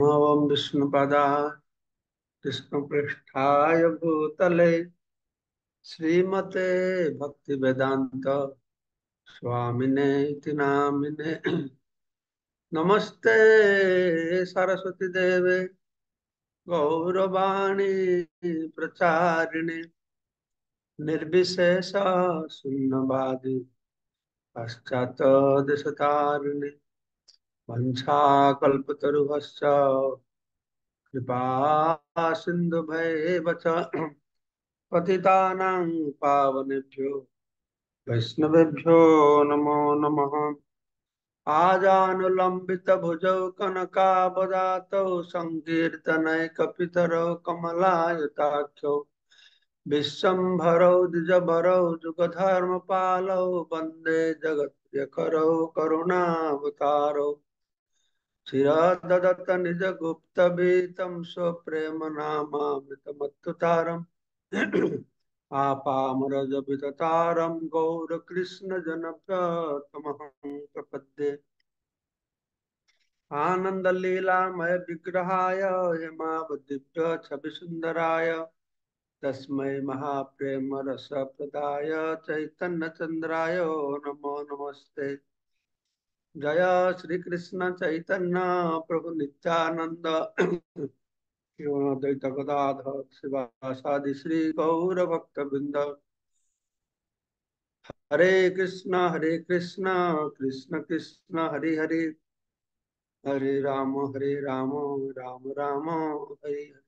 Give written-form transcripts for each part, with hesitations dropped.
ओम विष्णुपदाय कृष्णपृष्ठाय भूतले श्रीमते भक्तिवेदांत स्वामिने इति नामिने। नमस्ते सरस्वती देवे गौरवाणी प्रचारिणे निर्विशेष शून्यवादी पश्चात देशतारिणे वंशाकल्पतरुभश्च कृपा सिन्धुभैव च पतितानां पावनेभ्यो वैष्णवेभ्यो नमो नमः। आजानुलंबित भुजौ कनकावदातौ संकीर्तनैकपितरौ कमलायताख्यौ विश्वम्भरौ द्विजभरौ जुगधर्मपालौ वन्दे जगत्प्रियकरौ करुणावतारौ चिरदत्त निजगुप्तवीतं स्वप्रेम नामामृतमत्तुतारम् आपामरजविदतारं गौरकृष्णजनप्रियतमहं प्रपद्ये। आनन्दलीलामय विग्रहाय हेमावद्दिव्य छविसुन्दराय तस्मै महाप्रेम रसप्रदाय चैतन्यचन्द्राय नमो नमस्ते। जय श्री कृष्ण चैतन्य प्रभु नित्यानंद द्वैत गदाधर शिवासादि श्री गौर भक्त वृंद। हरे कृष्ण कृष्ण कृष्ण हरे हरे, हरे राम राम राम हरे हरे।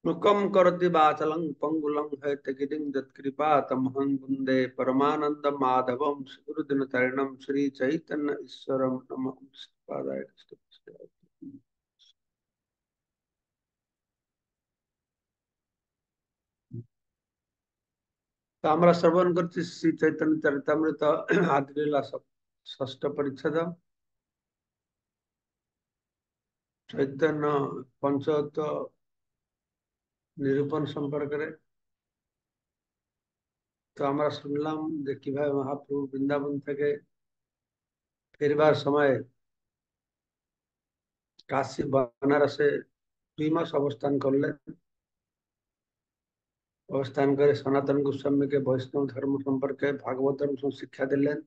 मुकम करोति वाचलं पंगुलं हैतगिरिं यत्कृपा तमहं वन्दे परमानंद माधवं सुहृदनतरणं श्री चैतन्य ईश्वरं नमः। पादाय तो আমরা শ্রবণ করছি শ্রী চৈতন্য চরিতামৃত আদিলীলা ষষ্ঠ পরিচ্ছেদ চৈতন্য পঞ্চদত্ত নিরূপণ সম্পর্কে। তো আমরা শুনলাম যে কিভাবে মহাপ্রভু বৃন্দাবন থেকে ফিরবার সময় কাশী বানারসে 2 মাস অবস্থান করলেন। অবস্থান করে সনাতন গোস্বামীকে বৈষ্ণব ধর্ম সম্পর্কে ভাগবত ধর্ম শিক্ষা দিলেন।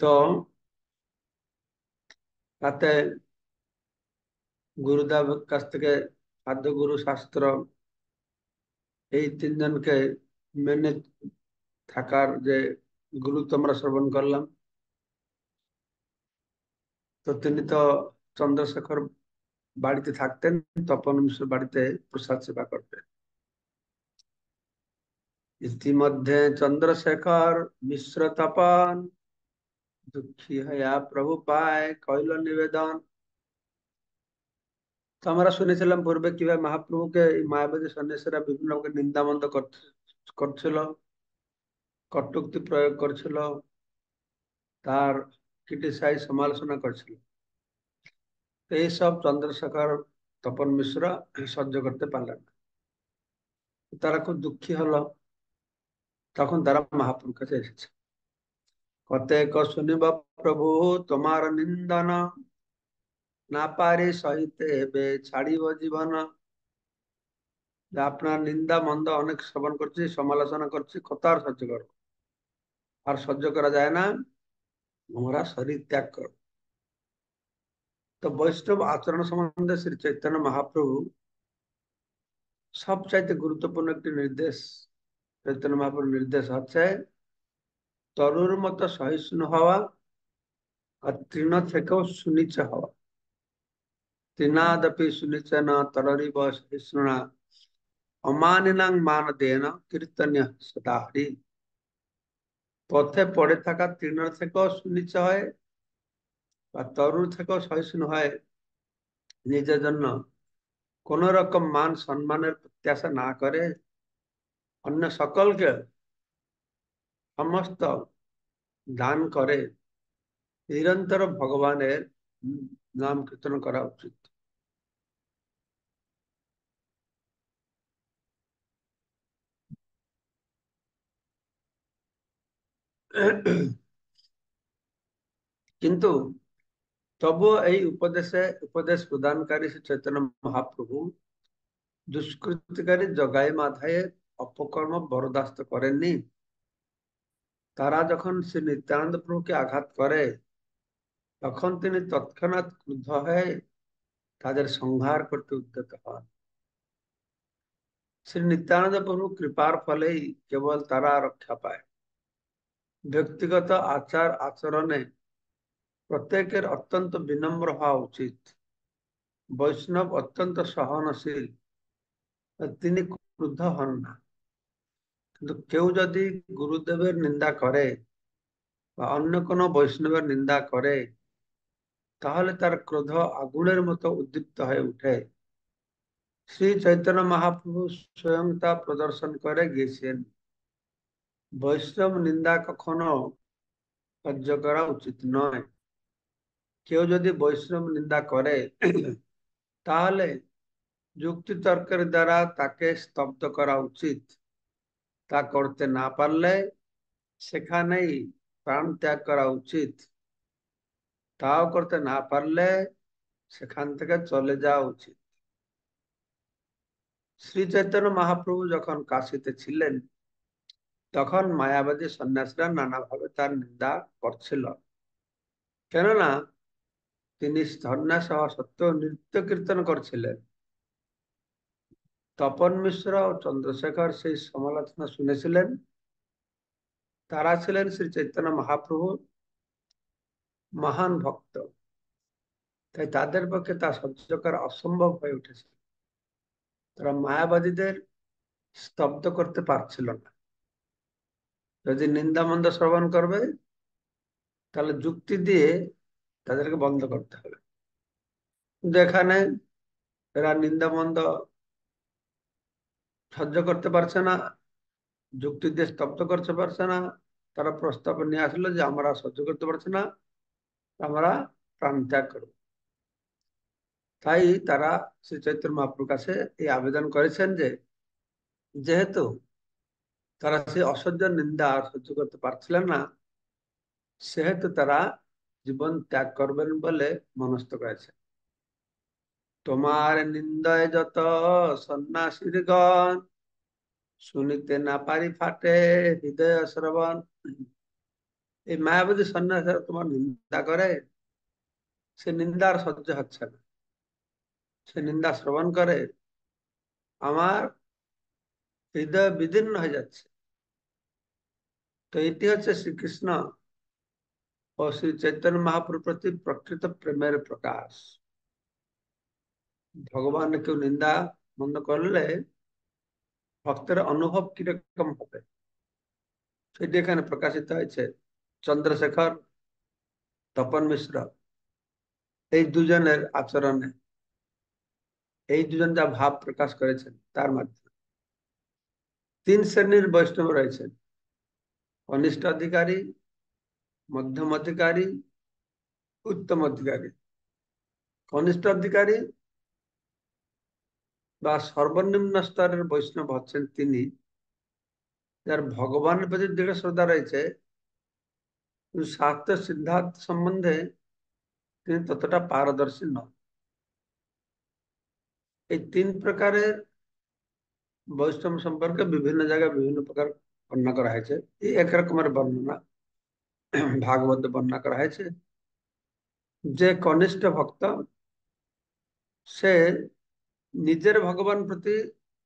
তো তাতে গুরুদেব কাছ থেকে আদ্য গুরু শাস্ত্র এই 3জনকে মেনে থাকার যে গুরুত্ব আমরা শ্রবণ করলাম। তো তিনি তো চন্দ্রশেখর বাড়িতে থাকতেন, তপন মিশ্র বাড়িতে প্রসাদ সেবা করতেন। ইতিমধ্যে চন্দ্রশেখর মিশ্র তপন দুঃখী হইয়া প্রভু পায় কইল নিবেদন। তো আমরা শুনেছিলাম পূর্বে কিভাবে মহাপ্রভুকে এই মায়াবাদী সন্ন্যাসীরা বিভিন্ন রকমের নিন্দামন্দ করছিল, কটূক্তি প্রয়োগ করছিল, তার ক্রিটিসাইজ সমালোচনা করছিল। এইসব চন্দ্রশেখর তপন মিশ্র সহ্য করতে পারলেন না। তারা খুব দুঃখী হলো। তখন তারা মহাপ্রভুর কাছে এসেছে। কতেক শুনিব প্রভু তোমার নিন্দন, না পারে সহিতে হেবে ছাড়িব জীবন। যে আপনার নিন্দা মন্দ অনেক শ্রবণ করছি, সমালোচনা করছি, কত আর সহ্য করবো? আর সহ্য করা যায় না, আমরা শরীর ত্যাগ করব। তো বৈষ্ণব আচরণ সম্বন্ধে শ্রী চৈতন্য মহাপ্রভু সবচাইতে গুরুত্বপূর্ণ একটি নির্দেশ, চৈতন্য মহাপ্রভুর নির্দেশ হচ্ছে তরুর মতো সহিষ্ণু হওয়া আর তৃণ থেকেও সুনিচ হওয়া। তৃণাদপি সুনিচ না তররিব সহিষ্ণুনা অমানিনাং মান দেন কীর্তন্য সদা হরি। পথে পড়ে থাকা তৃণ থেকেও সুনিচ হয় বা তরুর থেকেও সহিষ্ণু হয়, নিজের জন্য কোন রকম মান সম্মানের প্রত্যাশা না করে অন্য সকলকে সমস্ত দান করে নিরন্তর ভগবানের নাম কীর্তন করা উচিত। কিন্তু তবুও এই উপদেশ প্রদানকারী শ্রী চৈতন্য মহাপ্রভু দুষ্কৃতিকারী জগাই মাধায়ের অপকর্ম বরদাস্ত করেননি। তারা যখন শ্রী নিত্যানন্দ প্রভুকে আঘাত করে, তখন তিনি তৎক্ষণাৎ ক্রুদ্ধ হয়ে তাদের সংহার করতে উদ্যত হন। শ্রী নিত্যানন্দ প্রভু কৃপার ফলেই কেবল তারা রক্ষা পায়। ব্যক্তিগত আচার আচরণে প্রত্যেকের অত্যন্ত বিনম্র হওয়া উচিত। বৈষ্ণব অত্যন্ত সহনশীল, তিনি ক্রুদ্ধ হন না। কিন্তু কেউ যদি গুরুদেবের নিন্দা করে বা অন্য কোনো বৈষ্ণবের নিন্দা করে, তাহলে তার ক্রোধ আগুনের মতো উদ্দীপ্ত হয়ে উঠে। শ্রী চৈতন্য মহাপ্রভু স্বয়ং তা প্রদর্শন করে গিয়েছেন। বৈষ্ণব নিন্দা কখনো সহ্য করা উচিত নয়। কেউ যদি বৈষ্ণব নিন্দা করে, তাহলে যুক্তি তর্কের দ্বারা তাকে স্তব্ধ করা উচিত। তা করতে না পারলে সেখানেই প্রাণ ত্যাগ করা উচিত। তাও করতে না পারলে সেখান থেকে চলে যাওয়া উচিত। শ্রী চৈতন্য মহাপ্রভু যখন কাশীতে ছিলেন, তখন মায়াবাদী সন্ন্যাসীরা নানাভাবে তার নিন্দা করছিল। কেননা তিনি সন্ন্যাস হওয়া সত্ত্বেও নৃত্য কীর্তন করছিলেন। তপন মিশ্র ও চন্দ্রশেখর সেই সমালোচনা শুনেছিলেন। তারা ছিলেন শ্রী চৈতন্য মহাপ্রভুর মহান ভক্ত, তাই তাদের পক্ষে তা সহ্য করা অসম্ভব হয়ে উঠেছিল। তারা মায়াবাদীদের স্তব্ধ করতে পারছিল না। যদি নিন্দামন্দ শ্রবণ করবে, তাহলে যুক্তি দিয়ে তাদেরকে বন্ধ করতে হবে। কিন্তু এখানে এরা নিন্দামন্দ সহ্য করতে পারছে না, যুক্তি দিয়ে স্তব্ধ করতে পারছে না। তারা প্রস্তাব নিয়ে আসলো যে আমরা সহ্য করতে পারছি না, আমরা প্রাণ ত্যাগ করব। তাই তারা শ্রী চৈতন্য মহাপ্রভুর কাছে এই আবেদন করেছেন যে, যেহেতু তারা সেই অসহ্য নিন্দা আর সহ্য করতে পারছিলেন না, সেহেতু তারা জীবন ত্যাগ করবেন বলে মনস্থ করেছে। তোমার নিন্দায় যত সন্ন্যাসীর গণ, শুনিতে না পারি ফাটে হৃদয় শ্রবণ। এই মায়াবাদী সন্ন্যাসীরা তোমার নিন্দা করে, সে নিন্দার সহ্য হচ্ছে না। সে নিন্দা শ্রবণ করে আমার হৃদয় বিদীর্ণ হয়ে যাচ্ছে। তো এটি হচ্ছে শ্রীকৃষ্ণ ও শ্রী চৈতন্য মহাপ্রভুর প্রতি প্রকৃত প্রেমের প্রকাশ। ভগবান কেউ নিন্দা মন্দ করলে ভক্তের অনুভব কিরকম হবে, সেটি এখানে প্রকাশিত হয়েছে। চন্দ্রশেখর, তপন মিশ্র, এই দুজনের আচরণে, এই দুজন যা ভাব প্রকাশ করেছেন তার মাধ্যমে। তিন শ্রেণীর বৈষ্ণব রয়েছেন: কনিষ্ঠ অধিকারী, মধ্যম অধিকারী, উত্তম অধিকারী। কনিষ্ঠ অধিকারী বা সর্বনিম্ন স্তরের বৈষ্ণব হচ্ছেন তিনি যার ভগবানের প্রতি দৃঢ় শ্রদ্ধা রয়েছে, কিন্তু শাস্ত্র সিদ্ধান্ত সম্বন্ধে তিনি ততটা পারদর্শী নন। এই তিন প্রকারের বৈষ্ণব সম্পর্কে বিভিন্ন জায়গায় বিভিন্ন প্রকার বর্ণনা করা হয়েছে। এই এক রকমের বর্ণনা ভাগবত বর্ণনা করা হয়েছে যে কনিষ্ঠ ভক্ত, সে নিজের ভগবান প্রতি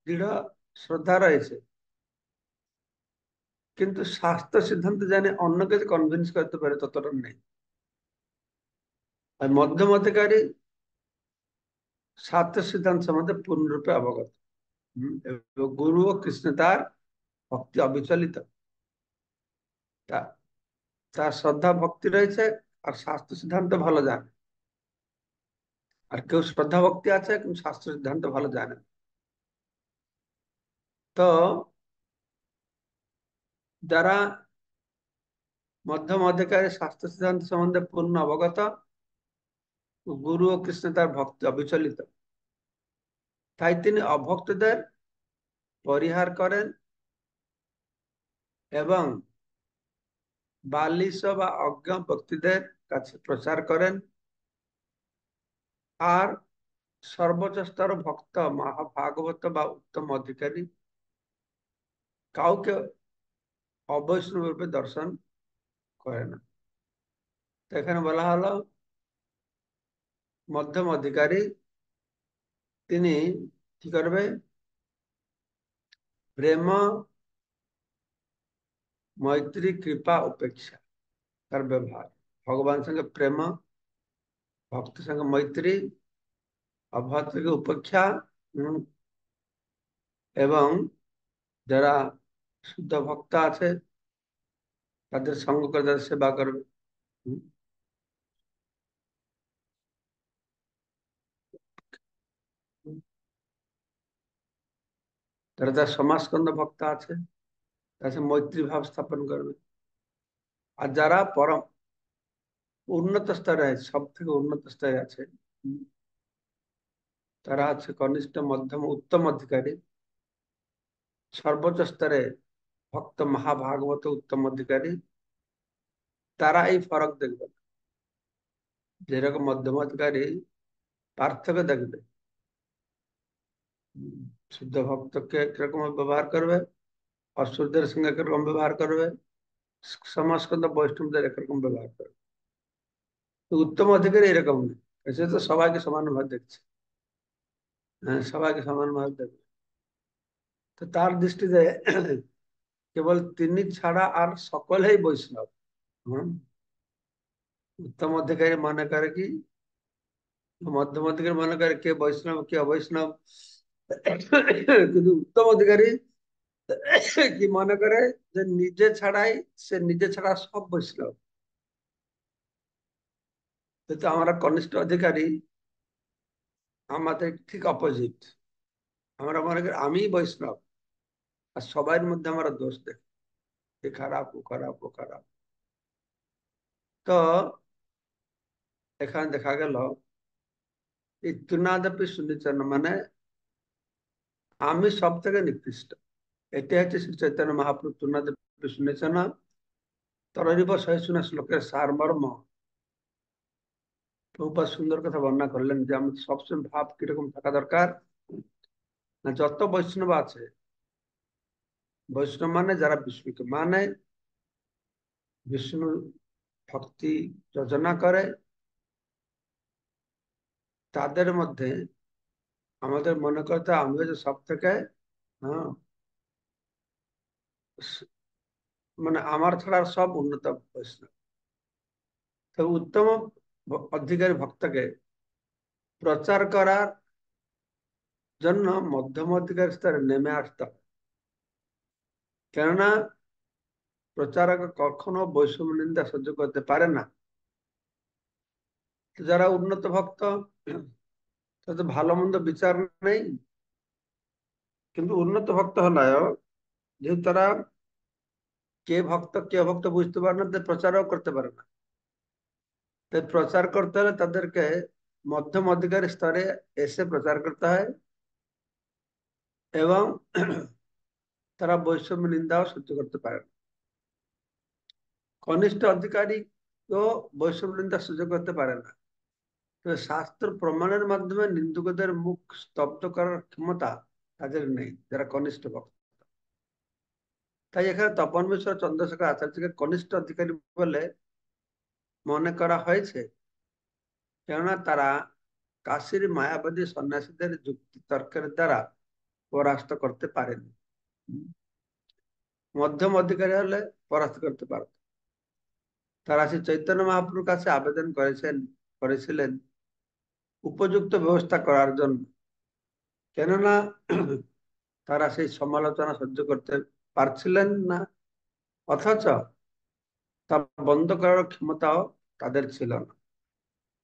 দৃঢ় শ্রদ্ধা রয়েছে, কিন্তু শাস্ত্র সিদ্ধান্ত জানে অন্যকে কনভিন্স করতে পারে ততটা নেই। আর মধ্যম অধিকারী শাস্ত্র সিদ্ধান্ত সম্বন্ধে পূর্ণরূপে অবগত, এবং গুরু ও কৃষ্ণ তার ভক্তি অবিচলিত, তা- তার শ্রদ্ধা ভক্তি রয়েছে আর শাস্ত্র সিদ্ধান্ত ভালো জানে। আর কেউ শ্রদ্ধা ভক্তি আছে কিন্তু শাস্ত্র সিদ্ধান্ত ভালো জানে না। তো যারা মধ্যম অধিকারী শাস্ত্র সিদ্ধান্ত সম্বন্ধে পূর্ণ অবগত, গুরু ও কৃষ্ণ তার ভক্তি অবিচলিত, তাই তিনি অভক্তদের পরিহার করেন এবং বালিশ বা অজ্ঞ ব্যক্তিদের কাছে প্রচার করেন, আর সর্বোচ্চ স্তর ভক্ত মহাভাগবত বা উত্তম অধিকারী কাউকে অবৈষ্ণব রূপে দর্শন করে না। তো এখানে বলা হলো মধ্যম অধিকারী তিনি কি করবে? প্রেম, মৈত্রী, কৃপা, উপেক্ষা তার ব্যবহার, ভগবান সঙ্গে প্রেম, ভক্ত সঙ্গে মৈত্রী, অভদ্র থেকে উপেক্ষা, উম, এবং যারা শুদ্ধ ভক্ত আছে তাদের সঙ্গ করে তাদের সেবা করবে। উম, তারা যারা সমাজস্কন্দ ভক্ত আছে তাদের সাথে মৈত্রী ভাব স্থাপন করবে। আর যারা পরম উন্নত স্তরে আছে, সব থেকে উন্নত স্তরে আছে, উম, তারা হচ্ছে কনিষ্ঠ, মধ্যম, উত্তম অধিকারী। সর্বোচ্চ স্তরে ভক্ত মহাভাগবত উত্তম অধিকারী, তারা এই ফরক দেখবে না। যেরকম মধ্যম অধিকারী পার্থক্য দেখবে, উম, শুদ্ধ ভক্তকে কিরকম ব্যবহার করবে, অসুরদের সঙ্গে কিরকম ব্যবহার করবে, সমাজকন্দ বৈষ্ণবদের একরকম ব্যবহার করবে। তো উত্তম অধিকারী এরকম নেই, সে তো সবাইকে সমানভাবে দেখছে। হ্যাঁ, সবাইকে সমানভাবে দেখবে। তো তার দৃষ্টিতে কেবল তিনি ছাড়া আর সকলেই বৈষ্ণব। হম, উত্তম অধিকারী মনে করে কি, মধ্যম অধিকারী মনে করে কে বৈষ্ণব কে অবৈষ্ণব, কিন্তু উত্তম অধিকারী কি মনে করে যে নিজে ছাড়াই, সে নিজে ছাড়া সব বৈষ্ণব। কিন্তু আমরা কনিষ্ঠ অধিকারী, আমাদের ঠিক অপোজিট। আমরা মনে করি আমি বৈষ্ণব, আর সবার মধ্যে আমরা দোষ দেখি, এ খারাপ, ও খারাপ, ও খারাপ। তো এখানে দেখা গেল এই তুনাদপি সুনিচন মানে আমি সব থেকে নিকৃষ্ট। এটা হচ্ছে শ্রী চৈতন্য মহাপ্রভু তুনাদপি সুনিচন তরিব সহিষ্ণু শ্লোকের সারমর্ম। প্রভুপাদ সুন্দর কথা বর্ণনা করলেন যে আমাদের সবসময় ভাব কিরকম থাকা দরকার না, যত বৈষ্ণব আছে, বৈষ্ণব মানে যারা বিষ্ণুকে মানে, বিষ্ণু ভক্তি যোজনা করে, তাদের মধ্যে আমাদের মনে করতে হবে আমি হচ্ছে সব থেকে, হ্যাঁ, মানে আমার ছাড়া আর সব উন্নত বৈষ্ণব। তো উত্তম অধিকারী ভক্তকে প্রচার করার জন্য মধ্যম অধিকারী স্তরে নেমে আসতে হবে। কেননা প্রচারক কখনো বৈষম্য নিন্দা সহ্য করতে পারে না। যারা উন্নত ভক্ত তাদের ভালো মন্দ বিচার নেই, কিন্তু উন্নত ভক্ত হলেও যেহেতু তারা কে ভক্ত কে ভক্ত বুঝতে পারে না, তাদের প্রচারও করতে পারে না। তাই প্রচার করতে হলে তাদেরকে মধ্যম অধিকারী স্তরে এসে প্রচার করতে হয়, এবং তারা বৈষম্য নিন্দাও সহ্য করতে পারে না। কনিষ্ঠ অধিকারী তো বৈষম্য নিন্দা সহ্য করতে পারে না। তবে শাস্ত্র প্রমাণের মাধ্যমে নিন্দুকদের মুখ স্তব্ধ করার ক্ষমতা তাদের নেই, যারা কনিষ্ঠ ভক্ত। তাই এখানে তপন মিশ্র চন্দ্রশেখর আচার্যকে কনিষ্ঠ অধিকারী বলে মনে করা হয়েছে, কেননা তারা কাশীর মায়াবাদী সন্ন্যাসীদের যুক্তি তর্কের দ্বারা পরাস্ত করতে পারেনি। মধ্যম অধিকারী হলে পরাস্ত করতে পারত। তারা শ্রী চৈতন্য মহাপ্রভুর কাছে আবেদন করেছিলেন উপযুক্ত ব্যবস্থা করার জন্য, কেননা তারা সেই সমালোচনা সহ্য করতে পারছিলেন না, অথচ তা বন্ধ করার ক্ষমতাও তাদের ছিল না।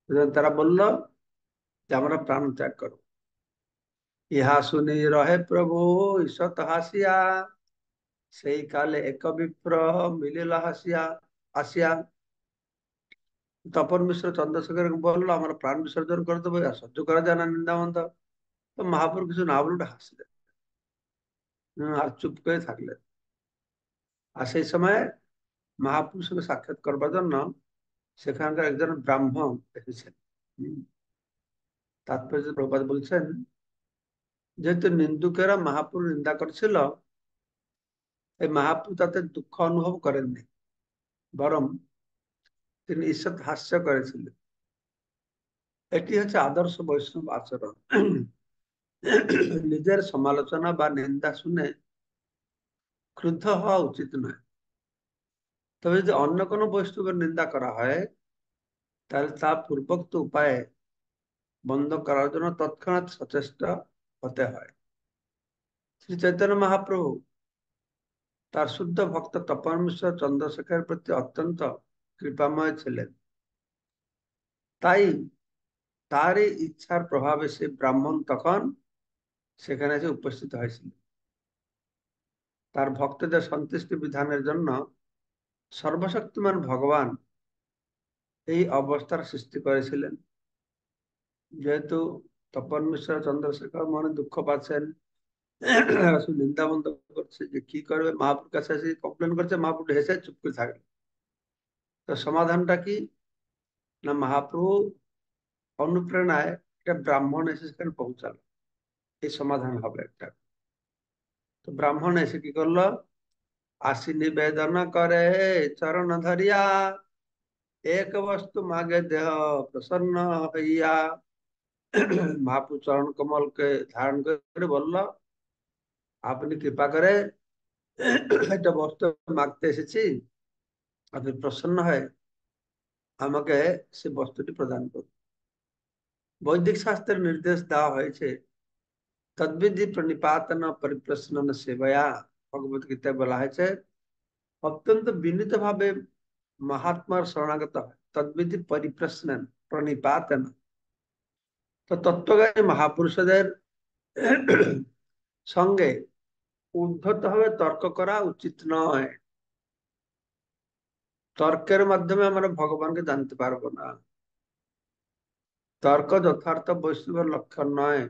সুতরাং তারা বলল যে আমরা প্রাণ ত্যাগ করব। ইহা শুনি রহে প্রভু ঈষৎ হাসিয়া, সেই কালে এক বিপ্র মিলিল হাসিয়া আসিয়া। তপন মিশ্র চন্দ্রশেখর বললো আমরা প্রাণ বিসর্জন করে দেবো, আর সহ্য করা যায় না নিন্দামন্দ। তো মহাপুর কিছু না বলে হাসলেন, আর চুপ করে থাকলেন। আর সেই সময় মহাপুরুষকে সাক্ষাৎ করবার জন্য সেখানকার একজন ব্রাহ্মণ এসেছেন। তাৎপর্য প্রভুপাদ বলছেন, যেহেতু নিন্দুকেরা মহাপুরুষ নিন্দা করছিল, এই মহাপুরুষ তাতে দুঃখ অনুভব করেননি, বরং তিনি ঈষৎ হাস্য করেছিলেন। এটি হচ্ছে আদর্শ বৈষ্ণব আচরণ। নিজের সমালোচনা বা নিন্দা শুনে ক্রুদ্ধ হওয়া উচিত নয়। তবে যদি অন্য কোনো বৈষ্ণবের নিন্দা করা হয়, তাহলে তা পূর্বোক্ত উপায়ে বন্ধ করার জন্য তৎক্ষণাৎ সচেষ্ট হতে হয়। শ্রী চৈতন্য মহাপ্রভু তার শুদ্ধ ভক্ত তপন মিশ্র চন্দ্রশেখরের প্রতি অত্যন্ত কৃপাময় ছিলেন। তাই তারই ইচ্ছার প্রভাবে সে ব্রাহ্মণ তখন সেখানে এসে উপস্থিত হয়েছিল। তার ভক্তদের সন্তুষ্টি বিধানের জন্য সর্বশক্তিমান ভগবান এই অবস্থার সৃষ্টি করেছিলেন। যেহেতু তপন মিশ্র চন্দ্রশেখর মনে দুঃখ পাচ্ছেন, নিন্দা বন্ধ করছে, যে কি করবে, মহাপুর কাছে এসে কমপ্লেন করছে, মহাপুর হেসে চুপ করে থাকবে। তো সমাধানটা কি? না, মহাপ্রভু অনুপ্রেরণায় একটা ব্রাহ্মণ এসে সেখানে পৌঁছালো, এই সমাধান হবে একটা। তো ব্রাহ্মণ এসে কি করলো? আসি নিবেদন করে চরণ ধরিয়া, এক বস্তু মাগে দেহ প্রসন্ন হইয়া। মহাপ্রভু চরণ কমলকে ধারণ করে বলল, আপনি কৃপা করে একটা বস্তু মাগতে এসেছি, আপনি প্রসন্ন হয় আমাকে সে বস্তুটি প্রদান করুন। বৈদিক শাস্ত্রের নির্দেশ দেওয়া হয়েছে, তদ্বিধি প্রণিপাতন পরিপ্রশ্ন সেবয়া। ভগবত গীতায় বলা হয়েছে, অত্যন্ত বিনীত ভাবে মহাত্মার শরণাগত হয়, তদ্বিধি পরিপ্রশ্ন প্রণিপাতন। তো তত্ত্বজ্ঞানী মহাপুরুষদের সঙ্গে উদ্ধত ভাবে তর্ক করা উচিত নয়। তর্কের মাধ্যমে আমরা ভগবানকে জানতে পারবো না। তর্ক যথার্থ বৈষ্ণবের লক্ষণ নয়।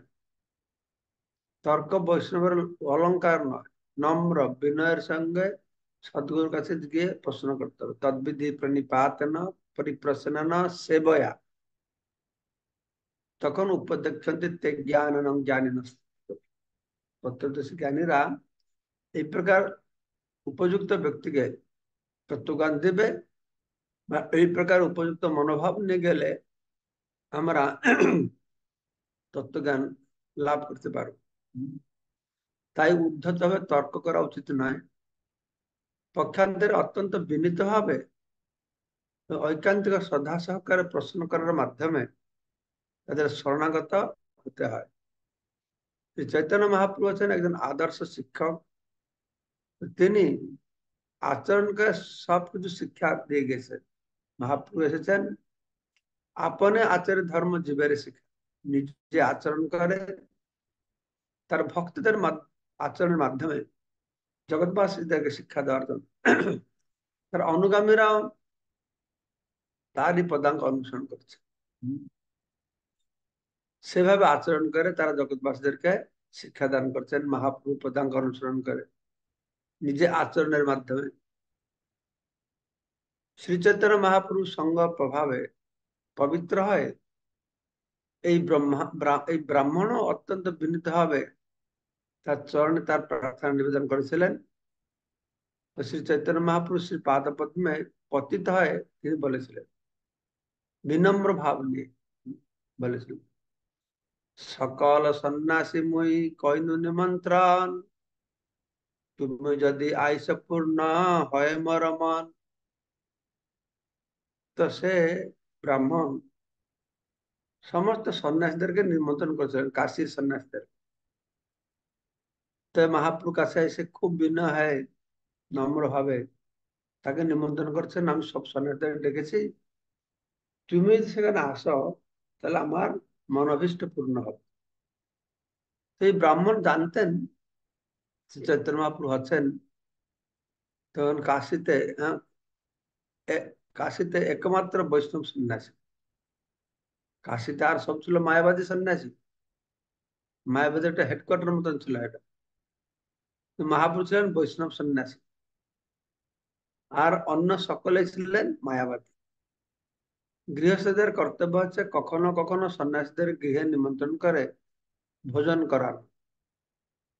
তর্ক বৈষ্ণবের অলংকার নয়। নম্র বিনয়ের সঙ্গে সদ্গুরুর কাছে গিয়ে প্রশ্ন করতে হবে। তদ্বিধি প্রণিপাতেন পরিপ্রশ্নন সেবয়া, তখন উপদেক্ষন্তে তে জ্ঞানং জ্ঞানিন। প্রত্যক্ষদর্শী জ্ঞানীরা এই প্রকার উপযুক্ত ব্যক্তিকে তত্ত্বজ্ঞান দেবে, বা এই প্রকার উপযুক্ত মনোভাব নিয়ে গেলে আমরা তত্ত্বজ্ঞান লাভ করতে পারব। তাই উদ্ধত ভাবে তর্ক করা উচিত নয়। পক্ষান্তরে অত্যন্ত বিনীত ভাবে ঐকান্তিক শ্রদ্ধা সহকারে প্রশ্ন করার মাধ্যমে তাদের শরণাগত হতে হয়। শ্রী চৈতন্য মহাপ্রভু হচ্ছেন একজন আদর্শ শিক্ষক। তিনি আচরণকে সবকিছু শিক্ষা দিয়ে গেছেন। মহাপ্রভু এসেছেন আপনে আচার্য ধর্ম জীবের শিক্ষা। নিজে আচরণ করে তার ভক্তদের আচরণের মাধ্যমে জগৎবাসীদেরকে শিক্ষা দেওয়ার জন্য তার অনুগামীরাও তারই পদাঙ্ক অনুসরণ করছে। সেভাবে আচরণ করে তারা জগৎবাসীদেরকে শিক্ষাদান করছেন মহাপ্রভু পদাঙ্ক অনুসরণ করে নিজে আচরণের মাধ্যমে। শ্রী চৈতন্য মহাপ্রভু সঙ্গ প্রভাবে পবিত্র হয় এই ব্রাহ্মণও অত্যন্ত বিনীত হবে তার চরণে তার প্রার্থনা নিবেদন করেছিলেন। শ্রী চৈতন্য মহাপ্রভু শ্রী পাদ পদ্মে পতিত হয়ে তিনি বলেছিলেন, বিনম্র ভাব নিয়ে বলেছিলেন, সকল সন্ন্যাসী মুই কইনু নিমন্ত্রণ, তুমি যদি আইস পূর্ণ হয় মর মন। তো সে ব্রাহ্মণ সমস্ত সন্ন্যাসীদেরকে নিমন্ত্রণ করেছিলেন, কাশীর সন্ন্যাসীদের। তো মহাপ্রভু কাছে এসে খুব বিনয় হয়, নম্র ভাবে তাকে নিমন্ত্রণ করছেন, আমি সব সন্ন্যাসীদের ডেকেছি, তুমি যদি সেখানে আসো তাহলে আমার মনোভীষ্ট পূর্ণ হবে। তো এই ব্রাহ্মণ জানতেন চৈতন্য মহাপ্রভু আছেন। তখন কাশীতে কাশীতে একমাত্র বৈষ্ণব সন্ন্যাসী। কাশীতে আর সব ছিল মায়াবাদী সন্ন্যাসী। মায়াবাদী একটা হেডকোয়ার্টার মতন ছিল এটা। মহাপুরুষ ছিলেন বৈষ্ণব সন্ন্যাসী। আর অন্য সকলে ছিলেন মায়াবাদী। গৃহস্থদের কর্তব্য হচ্ছে কখনো কখনো সন্ন্যাসীদের গৃহে নিমন্ত্রণ করে ভোজন করানো।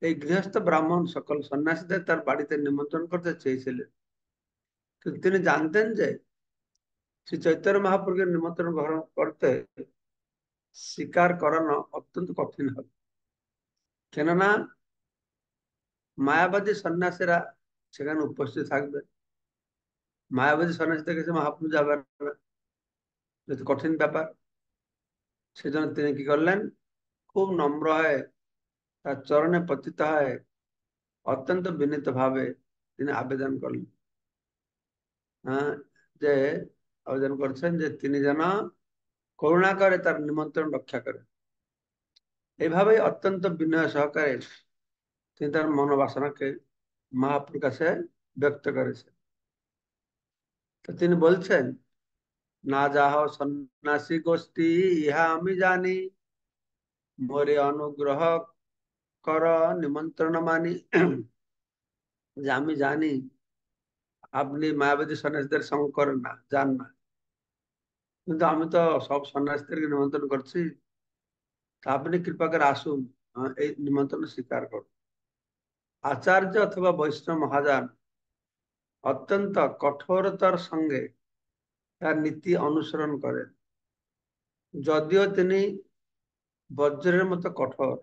এই গৃহস্থ ব্রাহ্মণ সকল সন্ন্যাসীদের তার বাড়িতে নিমন্ত্রণ করতে চেয়েছিলেন, কিন্তু তিনি জানতেন যে শ্রী চৈতন্য মহাপ্রভুকে নিমন্ত্রণ গ্রহণ করতে স্বীকার করানো অত্যন্ত কঠিন হবে। কেননা মায়াবাদী সন্ন্যাসীরা সেখানে উপস্থিত থাকবে, মায়াবাদী সন্ন্যাসীদের কাছে মহাপ্রভু যাবেন না, এটা কঠিন ব্যাপার। সেজন্য তিনি কি করলেন, খুব নম্র হয়ে তার চরণে পতিত হয়ে অত্যন্ত বিনীত ভাবে তিনি আবেদন করলেন, হ্যাঁ, যে আবেদন করছেন যে তিনি যেন করুণা করে তার নিমন্ত্রণ রক্ষা করেন। এইভাবেই অত্যন্ত বিনয় সহকারে তিনি তার মনোবাসনাকে মহাপ্রভুর কাছে ব্যক্ত করেছেন। তো তিনি বলছেন, না যাহ সন্ন্যাসী গোষ্ঠী ইহা আমি জানি, মোরে অনুগ্রহ কর নিমন্ত্রণ মানি। যে আমি জানি আপনি মায়াবাদী সন্ন্যাসীদের সঙ্গ করেন না, যান না, কিন্তু আমি তো সব সন্ন্যাসীদেরকে নিমন্ত্রণ করছি, তা আপনি কৃপা করে আসুন, এই নিমন্ত্রণ স্বীকার করুন। আচার্য অথবা বৈষ্ণব মহাযান অত্যন্ত কঠোরতার সঙ্গে তার নীতি অনুসরণ করেন। যদিও তিনি বজ্রের মতো কঠোর,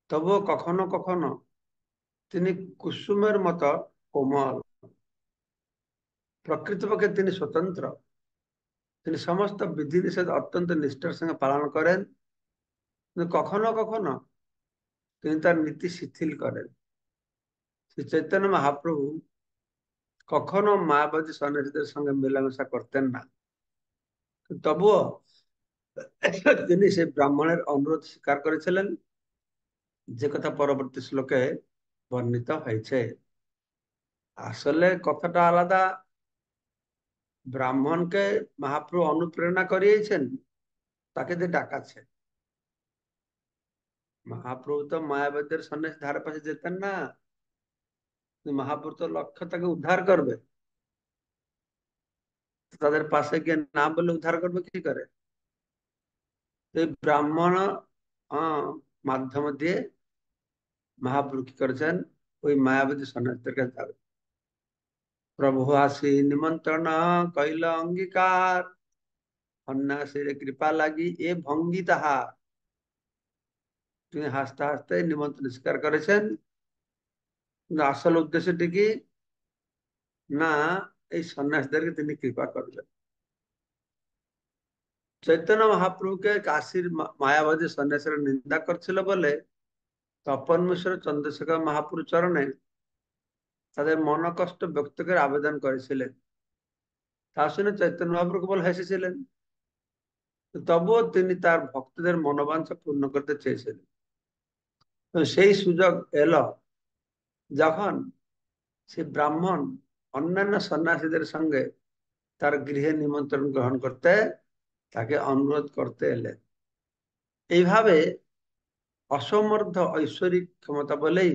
তবুও কখনো কখনো তিনি কুসুমের মতো কোমল। প্রকৃতপক্ষে তিনি স্বতন্ত্র, তিনি সমস্ত বিধিনিষেধ অত্যন্ত নিষ্ঠার সঙ্গে পালন করেন, কিন্তু কখনো কখনো তিনি তার নীতি শিথিল করেন। শ্রী চৈতন্য মহাপ্রভু কখনো মায়াবাদী সন্ন্যাসীদের সঙ্গে মেলামেশা করতেন না, তবুও তিনি সেই ব্রাহ্মণের অনুরোধ স্বীকার করেছিলেন, যে কথা পরবর্তী শ্লোকে বর্ণিত হয়েছে। আসলে কথাটা আলাদা। ব্রাহ্মণকে মহাপ্রভু অনুপ্রেরণা করিয়েছেন, তাকে দিয়ে ডাকাচ্ছে। মহাপ্রভু তো মায়াবাদের সন্ন্যাসী ধারে পাশে যেতেন না, মহাপ্রভু তো লক্ষ্য তাকে উদ্ধার করবে, তাদের পাশে গিয়ে না বলে উদ্ধার করবে কি করে? এই ব্রাহ্মণ মাধ্যম দিয়ে মহাপ্রভু কি করেছেন, ওই মায়াবাদী সন্ন্যাসীদের কাছে যাবে। প্রভু আসি নিমন্ত্রণ কইল অঙ্গীকার, সন্ন্যাসীর কৃপা লাগি এ ভঙ্গি তাহার। তিনি হাসতে হাসতে নিমন্ত্রণ স্বীকার করেছেন, কিন্তু আসল উদ্দেশ্যটি কি, না এই সন্ন্যাসীদেরকে তিনি কৃপা করবেন। চৈতন্য মহাপ্রভুকে কাশীর মায়াবাদী সন্ন্যাসীরা নিন্দা করছিল বলে তপন মিশ্র চন্দ্রশেখর মহাপ্রভু চরণে তাদের মনোকষ্ট ব্যক্ত করে আবেদন করেছিলেন। তা শুনে চৈতন্য মহাপ্রভু কেবল হেসেছিলেন, তবুও তিনি তার ভক্তদের মনোবাঞ্ছা পূর্ণ করতে চেয়েছিলেন। তো সেই সুযোগ এলো যখন সে ব্রাহ্মণ অন্যান্য সন্ন্যাসীদের সঙ্গে তার গৃহে নিমন্ত্রণ গ্রহণ করতে তাকে অনুরোধ করতে এলেন। এইভাবে অসমর্থ ঐশ্বরিক ক্ষমতা বলেই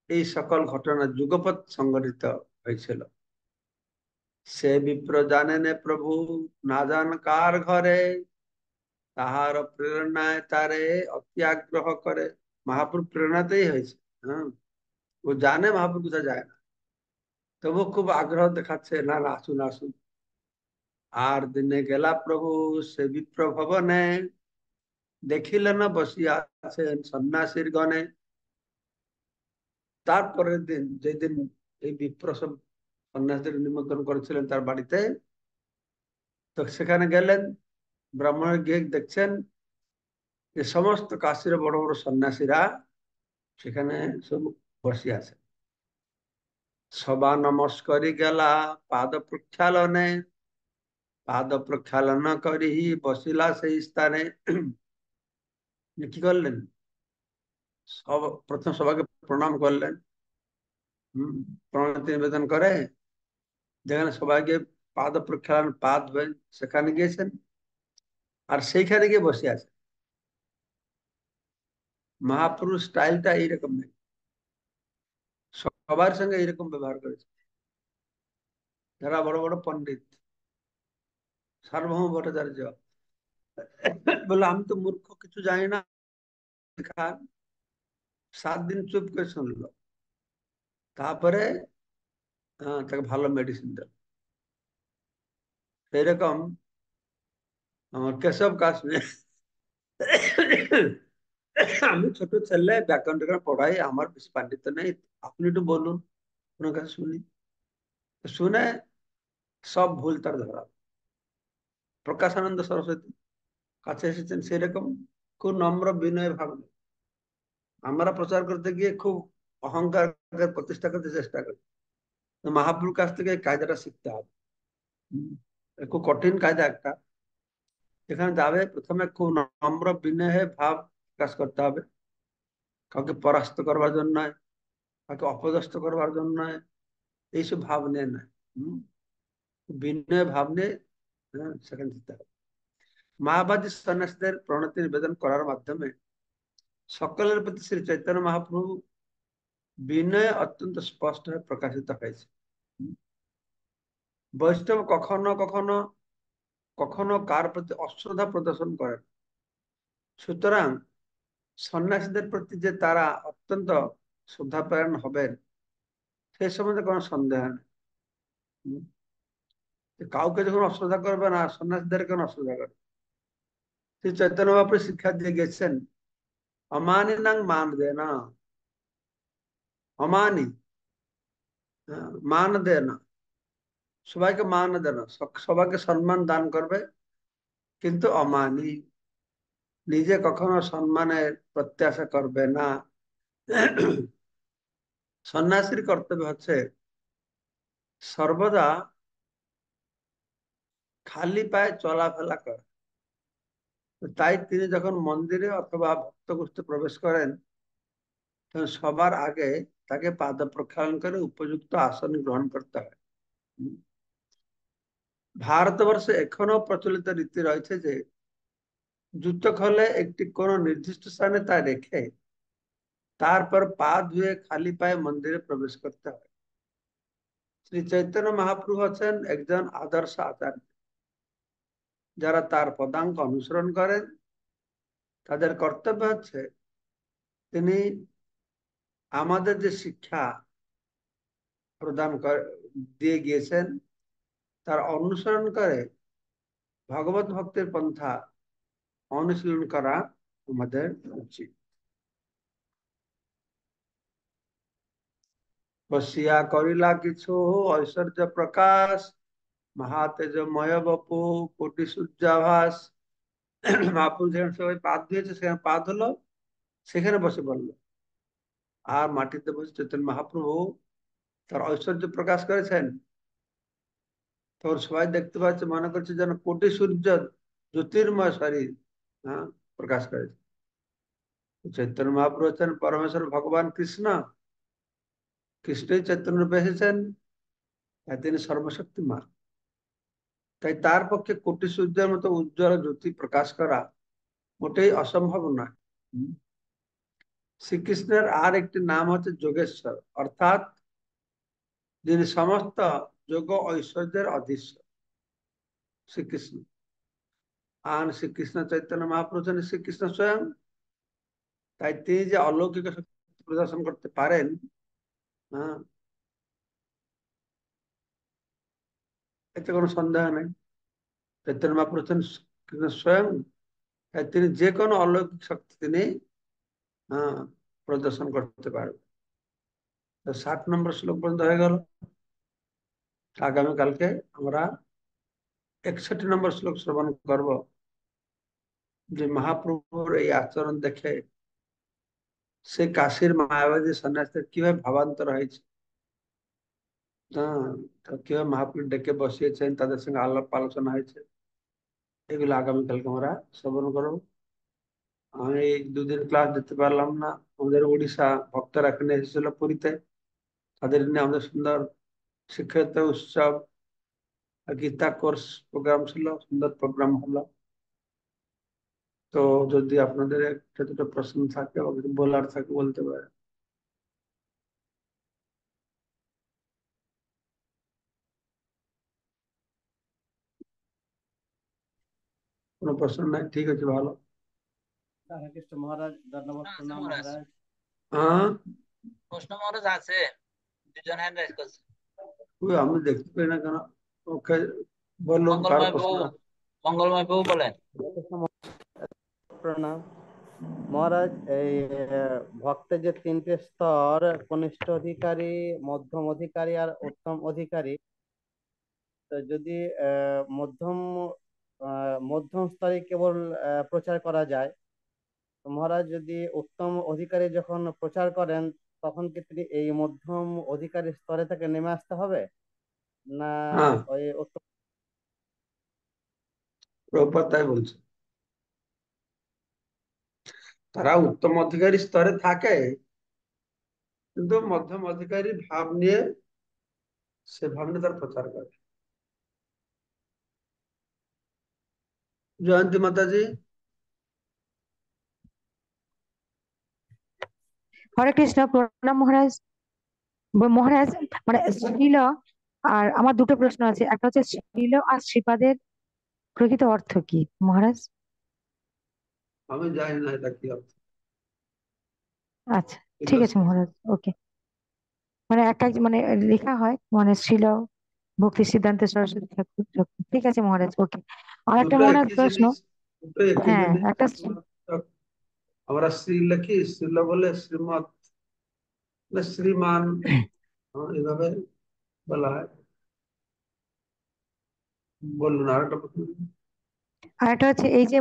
এই সকল ঘটনা যুগপৎ সংঘটিত হয়েছিল। সে বিপ্র জানেন প্রভু না জান কার ঘরে, তাহার প্রেরণায় তারে অতি আগ্রহ করে। মহাপ্রভু প্রেরণাতেই হয়েছে। হ্যাঁ, ও জানে মহাপ্রভু কোথায় যায় না, তবু খুব আগ্রহ দেখাচ্ছে, না না আসুন আসুন। আর দিনে গেলা প্রভু সে বিপ্র ভবনে, দেখিলেন বসিয়া আছেন সন্ন্যাসীর গণে। তারপরের দিন, যেদিন এই বিপ্র সব সন্ন্যাসীদের নিমন্ত্রণ করেছিলেন তার বাড়িতে, তো সেখানে গেলেন, ব্রাহ্মণের গিয়ে দেখছেন যে সমস্ত কাশীর বড় বড় সন্ন্যাসীরা সেখানে সব বসে আছে। সবা নমস্করি গেলা পাদ প্রক্ষালনে, পাদ প্রক্ষালন করি বসিলা সেই স্থানে। কি করলেন, সব প্রথম সবাইকে প্রণাম করলেন। প্রণামী নিবেদন করে যেখানে সবাইকে পাদ প্রক্ষালন, পা ধোয়েন, সেখানে গিয়েছেন, আর সেইখানে গিয়ে বসে আছে। মহাপুরুষ স্টাইলটা এইরকম নেই, সবার সঙ্গে এইরকম ব্যবহার করেছে। যারা বড় বড় পণ্ডিত, সার্বভৌম ভট্টাচার্য বলে আমি তো মূর্খ, কিছু জানি না। খান 7 দিন চুপ করে শুনলো, তারপরে তাকে ভালো মেডিসিন দিল। এরকম আমার কেশব কাশ্মীর, আমি ছোট ছেলে, ব্যাকরণ ট্যাকরণ পড়াই, আমার বেশি পাণ্ডিত্য নেই, আপনি একটু বলুন, ওনার কাছে শুনি। শুনে সব ভুল তার ধরা। প্রকাশানন্দ সরস্বতী কাছে এসেছেন সেরকম, খুব নম্র বিনয় ভাব নিয়ে। আমরা প্রচার করতে গিয়ে খুব অহংকার প্রতিষ্ঠা করতে চেষ্টা করি। তো মহাপ্রভুর কাছ থেকে এই কায়দাটা শিখতে হবে। হুম, খুব কঠিন কায়দা একটা। এখানে যাবে প্রথমে খুব নম্র বিনয় ভাব প্রকাশ করতে হবে, কাউকে পরাস্ত করবার জন্য নয়, কাউকে অপদস্থ করবার জন্য নয়, এইসব ভাব নিয়ে নয়। হম, বিনয় ভাব নিয়ে সেখানে যেতে হবে। মায়াবাদী সন্ন্যাসীদের প্রণতি নিবেদন করার মাধ্যমে সকলের প্রতি শ্রী চৈতন্য মহাপ্রভু বিনয় অত্যন্ত স্পষ্ট হয়ে প্রকাশিত হয়েছে। বৈষ্ণব কখনো কখনো কখনো কার প্রতি অশ্রদ্ধা প্রদর্শন করেন। সুতরাং সন্ন্যাসীদের প্রতি যে তারা অত্যন্ত শ্রদ্ধাপরায়ণ হবেন, সে সম্বন্ধে কোনো সন্দেহ নেই। হুম, কাউকে যখন অশ্রদ্ধা করবে না, সন্ন্যাসীদের কেন অশ্রদ্ধা করবে? শ্রী চৈতন্য মহাপ্রভু শিক্ষা দিয়ে গেছেন, অমানি নাং মান দে না, অমানি, মান দে না, সবাইকে মান দে না, সবাইকে সম্মান দান করবে, কিন্তু অমানি, নিজে কখনো সম্মানের প্রত্যাশা করবে না। সন্ন্যাসীর কর্তব্য হচ্ছে সর্বদা খালি পায়ে চলাফেরা করে। তাই তিনি যখন মন্দিরে অথবা ভক্ত গোষ্ঠী প্রবেশ করেন, তখন সবার আগে তাকে পাদ প্রক্ষালন করে উপযুক্ত আসন গ্রহণ করতে হয়। ভারতবর্ষে এখনো প্রচলিত রীতি রয়েছে যে জুতো খোলে একটি কোন নির্দিষ্ট স্থানে তা রেখে তারপর পা ধুয়ে খালি পায়ে মন্দিরে প্রবেশ করতে হয়। শ্রী চৈতন্য মহাপ্রভু হচ্ছেন একজন আদর্শ আচার্য। যারা তার পদাঙ্ক অনুসরণ করেন, তাদের কর্তব্য হচ্ছে তিনি আমাদের যে শিক্ষা প্রদান দিয়ে গিয়েছেন, তার অনুসরণ করে ভগবত ভক্তের পন্থা অনুশীলন করা আমাদের উচিত। বসিয়া করিলা কিছু ঐশ্বর্য প্রকাশ, মহাতেজময় বপু কোটি সূর্যাভাস। মহাপুরুষ যেখানে সবাই পা ধুয়েছে সেখানে পা ধুলো, সেখানে বসে পড়লো। আর মাটিতে বসে চৈতন্য মহাপ্রভু তার ঐশ্বর্য প্রকাশ করেছেন। তখন সবাই দেখতে পাচ্ছে, মনে করছে যেন কোটি সূর্য জ্যোতির্ময় শরীর প্রকাশ করেছে। চৈতন্য মহাপ্রভু হচ্ছেন পরমেশ্বর ভগবান কৃষ্ণ। কৃষ্ণই চৈতন্য রূপে এসেছেন, তাই তিনি সর্বশক্তিমান। তাই তার পক্ষে কোটি সূর্যের মতো উজ্জ্বল জ্যোতি প্রকাশ করা মোটেই অসম্ভব নয়। শ্রীকৃষ্ণের আর একটি নাম হচ্ছে যোগেশ্বর, অর্থাৎ যিনি সমস্ত যোগ ঐশ্বর্যের অধীশ্বর, শ্রীকৃষ্ণ। আর শ্রীকৃষ্ণ চৈতন্য মহাপ্রভু হচ্ছেন শ্রীকৃষ্ণ স্বয়ং। তাই তিনি যে অলৌকিক শক্তি প্রদর্শন করতে পারেন, হ্যাঁ, এতে কোনো সন্দেহ নেই। চৈতন্য মহাপ্রভু হচ্ছেন কৃষ্ণ স্বয়ং। তাই তিনি যে কোনো অলৌকিক শক্তি তিনি আহ, প্রদর্শন করতে পারবেন। 60 নম্বর শ্লোক পর্যন্ত হয়ে গেল। আগামীকালকে আমরা 61 নম্বর শ্লোক শ্রবণ করব, যে মহাপ্রভুর এই আচরণ দেখে সে কাশীর মায়াবাদী সন্ন্যাসীদের কিভাবে ভাবান্তর হয়েছে। হ্যাঁ, কিভাবে মহাপ্রভু ডেকে বসিয়েছেন, তাদের সঙ্গে আলাপ আলোচনা হয়েছে, এগুলো আগামীকালকে আমরা শ্রবণ করবো। আমি এই 2 দিন ক্লাস দিতে পারলাম না। আমাদের উড়িষ্যা ভক্তরা এখানে এসেছিল পুরীতে, তাদের নিয়ে আমাদের সুন্দর শিক্ষার্থী উৎসব, গীতা কোর্স প্রোগ্রাম ছিল, সুন্দর প্রোগ্রাম হলো। তো যদি আপনাদের একটা দুটো প্রশ্ন থাকে বা কিছু বলার থাকে বলতে পারে। কোনো প্রশ্ন নাই, ঠিক আছে, ভালো। হরে কৃষ্ণ মহারাজ, দণ্ডবত না, আছে প্রণাম মহারাজ। মহারাজ। হ্যাঁ, প্রশ্ন মহারাজ আছে, দুজন হ্যান্ড রাইজ করছে। ওই আমি দেখতে পাই না কেন? ওকে, বলুন কার মঙ্গলময় প্রশ্ন। প্রভু, মঙ্গলময় প্রভু বলেন। হরে কৃষ্ণ প্রণাম মহারাজ। এই ভক্তের যে তিনটে স্তর, কনিষ্ঠ অধিকারী, মধ্যম অধিকারী আর উত্তম অধিকারী, তো যদি মধ্যম স্তরে কেবল প্রচার করা যায়, তো মহারাজ যদি উত্তম অধিকারী যখন প্রচার করেন, তখন কি তিনি এই মধ্যম অধিকারী স্তরে থেকে নেমে আসতে হবে, না হ্যাঁ, ওই উত্তম? প্রভুপাদ তাই বলছে। তারা উত্তম অধিকারী স্তরে থাকে, কিন্তু মধ্যম অধিকারী ভাব নিয়ে সে ভাব নিয়ে তার প্রচার করে। জয়ন্তী মাতাজি। হরে কৃষ্ণ প্রণাম মহারাজ। মহারাজ, মানে শ্রীল আর আমার দুটো প্রশ্ন আছে। একটা হচ্ছে শ্রীল আর শ্রীপাদের প্রকৃত অর্থ কি মহারাজ? আমি জানি না এটা কি অর্থ। আচ্ছা, ঠিক আছে মহারাজ, ওকে। মানে একটা মানে লেখা হয়, মানে শ্রীল ভক্তি সিদ্ধান্ত সরস্বতী ঠাকুর ঠাকুর। ঠিক আছে মহারাজ, ওকে। আর একটা দুটো মহারাজ একই প্রশ্ন। জিনিস, দুটো একই হ্যাঁ, জিনিস। একটা আমরা শ্রী লিখি, শ্রীল বলে শ্রীমৎ, না শ্রীমান, এভাবে বলা হয়। বলুন আর একটা প্রশ্ন। আর একটা হচ্ছে এই যে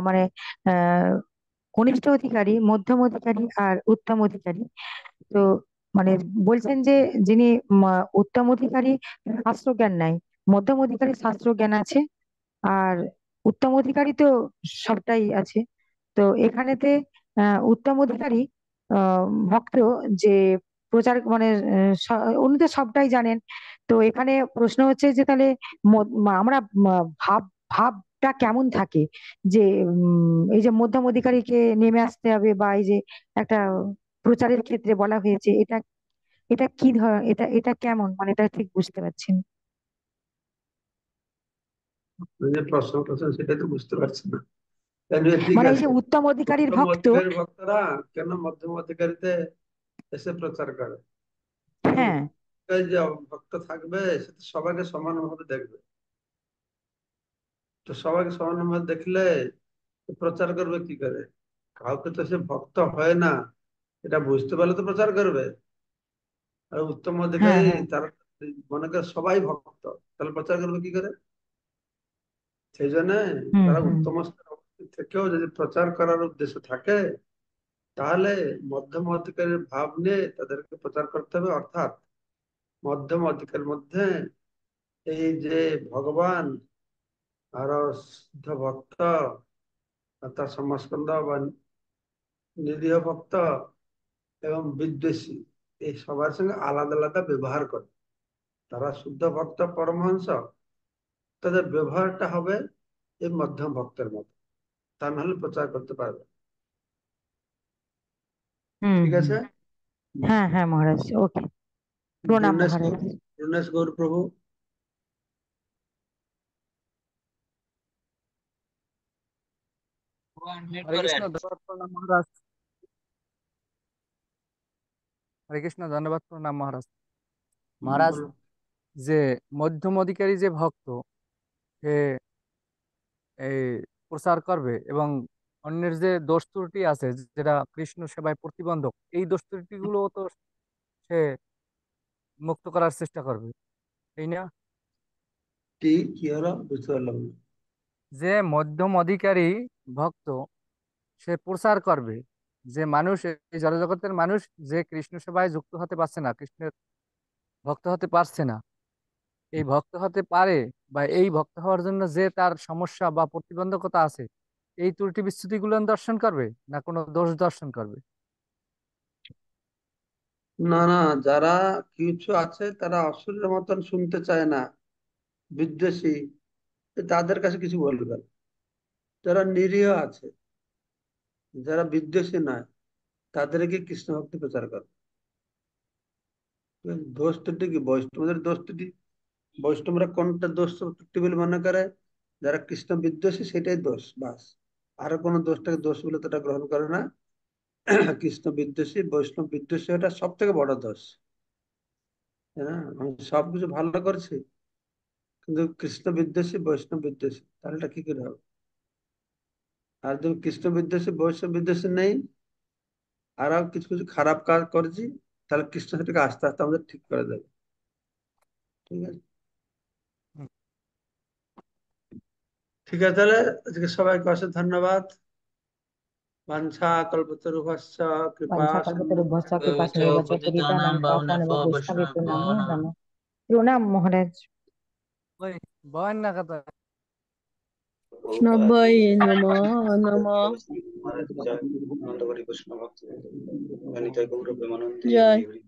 মানে আহ কনিষ্ঠ অধিকারী, মধ্যম অধিকারী আর উত্তম অধিকারী। তো মানে বলছেন যে যিনি উত্তম অধিকারী শাস্ত্র জ্ঞান নাই, মধ্যম অধিকারী শাস্ত্র জ্ঞান আছে, আর উত্তম অধিকারী তো সবটাই আছে। তো এখানেতে উত্তম অধিকারী আহ, ভক্ত যে প্রচার মানে উনি তো সবটাই জানেন। তো এখানে প্রশ্ন হচ্ছে যে তাহলে আমরা ভাব ভাবটা কেমন থাকে, যে এই যে মধ্যম অধিকারীকে নেমে আসতে হবে, বা এই যে একটা প্রচারের ক্ষেত্রে বলা হয়েছে, এটা এটা কি ধর, এটা এটা কেমন, মানে এটা ঠিক বুঝতে পারছি না। আপনি যে প্রশ্ন করছেন সেটা তো বুঝতে পারছি না। তাহলে ঠিক মানে এই যে আছে, উত্তম অধিকারীর উত্তম ভক্ত। অধিকারী ভক্তরা কেন মধ্যম অধিকারীতে এসে প্রচার করে? কারণ হ্যাঁ। এই যে ভক্ত থাকবে সে তো সবাইকে সমানভাবে দেখবে। তো সবাইকে সমানভাবে দেখলে প্রচার করবে কি করে? কাউকে তো সে ভক্ত হয় না, এটা বুঝতে পারলে তো প্রচার করবে। আর উত্তম হ্যাঁ। অধিকারী, হ্যাঁ। তারা মনে করে সবাই ভক্ত, তাহলে প্রচার করবে কি করে? সেই জন্য হুম তারা হুম উত্তম স্তরে অবস্থিত থেকেও যদি প্রচার করার উদ্দেশ্য থাকে, তাহলে মধ্যম অধিকারীর ভাব নিয়ে তাদেরকে প্রচার করতে হবে। অর্থাৎ মধ্যম অধিকারের মধ্যে এই যে ভগবান, আরো শুদ্ধ ভক্ত, অর্থাৎ সমাজস্কন্দ বা নিরীহ ভক্ত এবং বিদ্বেষী, এই সবার সঙ্গে আলাদা আলাদা ব্যবহার করে। তারা শুদ্ধ ভক্ত পরমহংস, তাদের ব্যবহারটা হবে এই মধ্যম ভক্তের মতো, তা নাহলে প্রচার করতে পারবে। হুম ঠিক হুম। আছে। হ্যাঁ হ্যাঁ মহারাজ, ওকে। প্রণাম ব্রুনেস মহারাজ। গৌর, ব্রুনেস গৌর প্রভু। মিউট হরে কৃষ্ণ, করেন। ধন্যবাদ প্রণাম মহারাজ। হরে কৃষ্ণ, ধন্যবাদ প্রণাম মহারাজ। মহারাজ, বলো। যে মধ্যম অধিকারী যে ভক্ত, সে এই প্রচার করবে এবং অন্যের যে দোষ ত্রুটি আছে, যেটা কৃষ্ণ সেবায় প্রতিবন্ধক, এই দোষ ত্রুটিগুলো তো সে মুক্ত করার চেষ্টা করবে, তাই না? কি কি হলো বুঝতে পারলাম না। যে মধ্যম অধিকারী ভক্ত, সে প্রচার করবে যে মানুষ, এই জড়জগতের মানুষ যে কৃষ্ণ সেবায় যুক্ত হতে পারছে না, কৃষ্ণের ভক্ত হতে পারছে না, এই ভক্ত হতে পারে, বা এই ভক্ত হওয়ার জন্য যে তার সমস্যা বা প্রতিবন্ধকতা আছে, এই ত্রুটি বিচ্যুতিগুলো দর্শন করবে, না কোনো দোষ দর্শন করবে? না না, যারা কিছু আছে তারা অসুরের মতন শুনতে চায় না, বিদ্বেষী, তাদের কাছে কিছু বলবে না। যারা নিরীহ আছে, যারা বিদ্বেষী নয়, তাদেরকে কৃষ্ণ ভক্তি প্রচার করে। দোষ ত্রুটি কি বৈষ্ণবদের দোষ ত্রুটি? বৈষ্ণবরা কোনটা দোষ ত্রুটি বলে মনে করে? যারা কৃষ্ণ বিদ্বেষী সেটাই দোষ, বাস। আর কোনো দোষটাকে দোষ বলে তোটা গ্রহণ করে না। কৃষ্ণ বিদ্বেষী বৈষ্ণব বিদ্বেষী এটা সব থেকে বড় দোষ। তাই না? আমি সবকিছু ভালো করছি কিন্তু কৃষ্ণ বিদ্বেষী বৈষ্ণব বিদ্বেষী, তাহলে এটা কি করে হবে? আর যদি কৃষ্ণ বিদ্বেষী বৈষ্ণব বিদ্বেষী নেই, আর কিছু কিছু খারাপ কাজ করেছি, তাহলে কৃষ্ণ সেটাকে আস্তে আস্তে আমাদের ঠিক করে দেবে। ঠিক আছে, হুম। ঠিক আছে, তাহলে আজকে সবাইকে অশেষ ধন্যবাদ। বাঞ্ছা কল্পতরুভ্যশ্চ কৃপা বাঞ্ছাকল্পতরুভ্যশ্চ কৃপা ভগবতো সিন্ধুভ্যশ্চ পতিতানাং পতিতানাং পাবনেভ্যো পাবনেভ্যো বৈষ্ণবেভ্যো বৈষ্ণবেভ্যো নমো নমঃ। নমঃ। প্রণাম মহারাজ। ওই বয়ন না কথা। নব্বই নমো নমঃ। আনন্দ হরি কৃষ্ণ ভক্ত জনিতাই গৌর প্রেমানন্দে জয় হরি হরি।